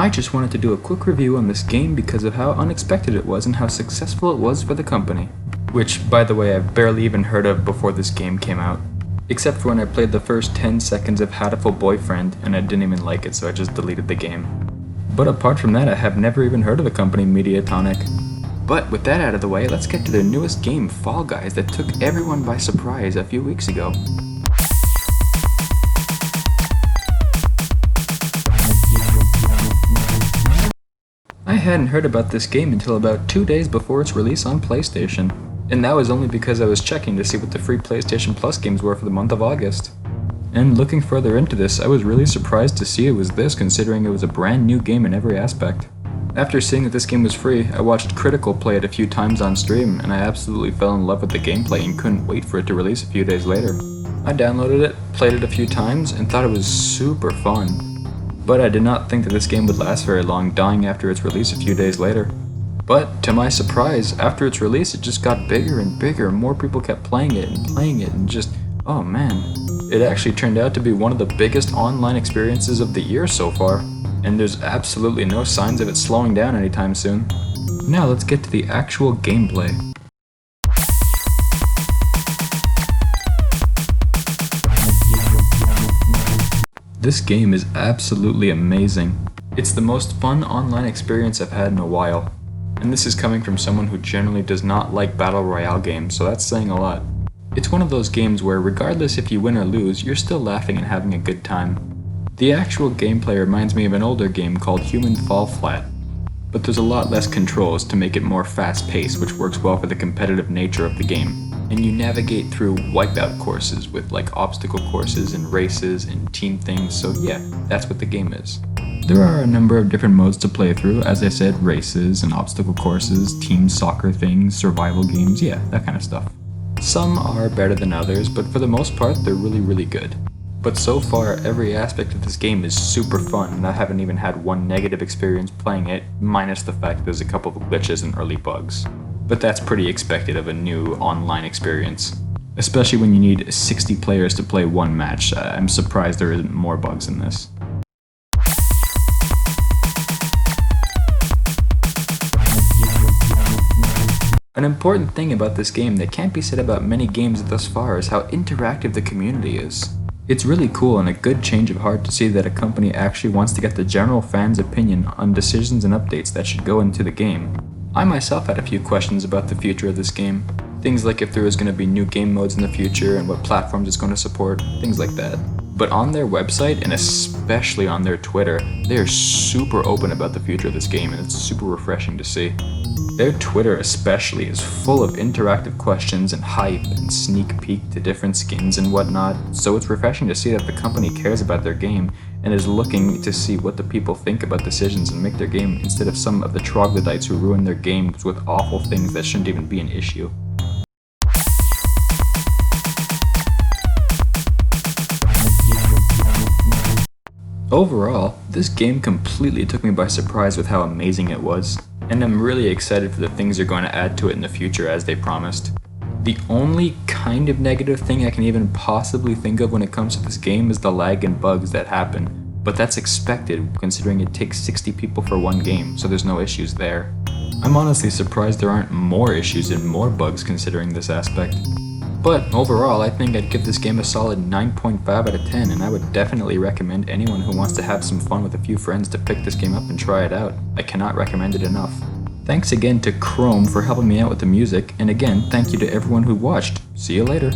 I just wanted to do a quick review on this game because of how unexpected it was and how successful it was for the company. Which, by the way, I've barely even heard of before this game came out. Except for when I played the first 10 seconds of Hatoful Boyfriend and I didn't even like it, so I just deleted the game. But apart from that, I have never even heard of the company Mediatonic. But with that out of the way, let's get to their newest game, Fall Guys, that took everyone by surprise a few weeks ago. I hadn't heard about this game until about 2 days before its release on PlayStation, and that was only because I was checking to see what the free PlayStation Plus games were for the month of August. And looking further into this, I was really surprised to see it was this, considering it was a brand new game in every aspect. After seeing that this game was free, I watched Critical play it a few times on stream, and I absolutely fell in love with the gameplay and couldn't wait for it to release a few days later. I downloaded it, played it a few times, and thought it was super fun. But I did not think that this game would last very long, dying after its release a few days later. But, to my surprise, after its release it just got bigger and bigger, more people kept playing it, and just, oh man. It actually turned out to be one of the biggest online experiences of the year so far, and there's absolutely no signs of it slowing down anytime soon. Now let's get to the actual gameplay. This game is absolutely amazing. It's the most fun online experience I've had in a while. And this is coming from someone who generally does not like Battle Royale games, so that's saying a lot. It's one of those games where regardless if you win or lose, you're still laughing and having a good time. The actual gameplay reminds me of an older game called Human Fall Flat, but there's a lot less controls to make it more fast-paced, which works well for the competitive nature of the game. And you navigate through wipeout courses with like obstacle courses and races and team things, so yeah, that's what the game is. There are a number of different modes to play through, as I said, races and obstacle courses, team soccer things, survival games, yeah, that kind of stuff. Some are better than others, but for the most part they're really good. But so far every aspect of this game is super fun, and I haven't even had one negative experience playing it, minus the fact there's a couple of glitches and early bugs. But that's pretty expected of a new online experience. Especially when you need 60 players to play one match. I'm surprised there isn't more bugs in this. An important thing about this game that can't be said about many games thus far is how interactive the community is. It's really cool and a good change of heart to see that a company actually wants to get the general fans' opinion on decisions and updates that should go into the game. I myself had a few questions about the future of this game. Things like if there was going to be new game modes in the future and what platforms it's going to support, things like that. But on their website, and especially on their Twitter, they are super open about the future of this game, and it's super refreshing to see. Their Twitter especially is full of interactive questions and hype and sneak peek to different skins and whatnot, so it's refreshing to see that the company cares about their game and is looking to see what the people think about decisions and make their game instead of some of the troglodytes who ruin their games with awful things that shouldn't even be an issue. Overall, this game completely took me by surprise with how amazing it was, and I'm really excited for the things they're going to add to it in the future as they promised. The only kind of negative thing I can even possibly think of when it comes to this game is the lag and bugs that happen, but that's expected considering it takes 60 people for one game, so there's no issues there. I'm honestly surprised there aren't more issues and more bugs considering this aspect. But overall, I think I'd give this game a solid 9.5 out of 10, and I would definitely recommend anyone who wants to have some fun with a few friends to pick this game up and try it out. I cannot recommend it enough. Thanks again to Chrome for helping me out with the music, and again, thank you to everyone who watched. See you later.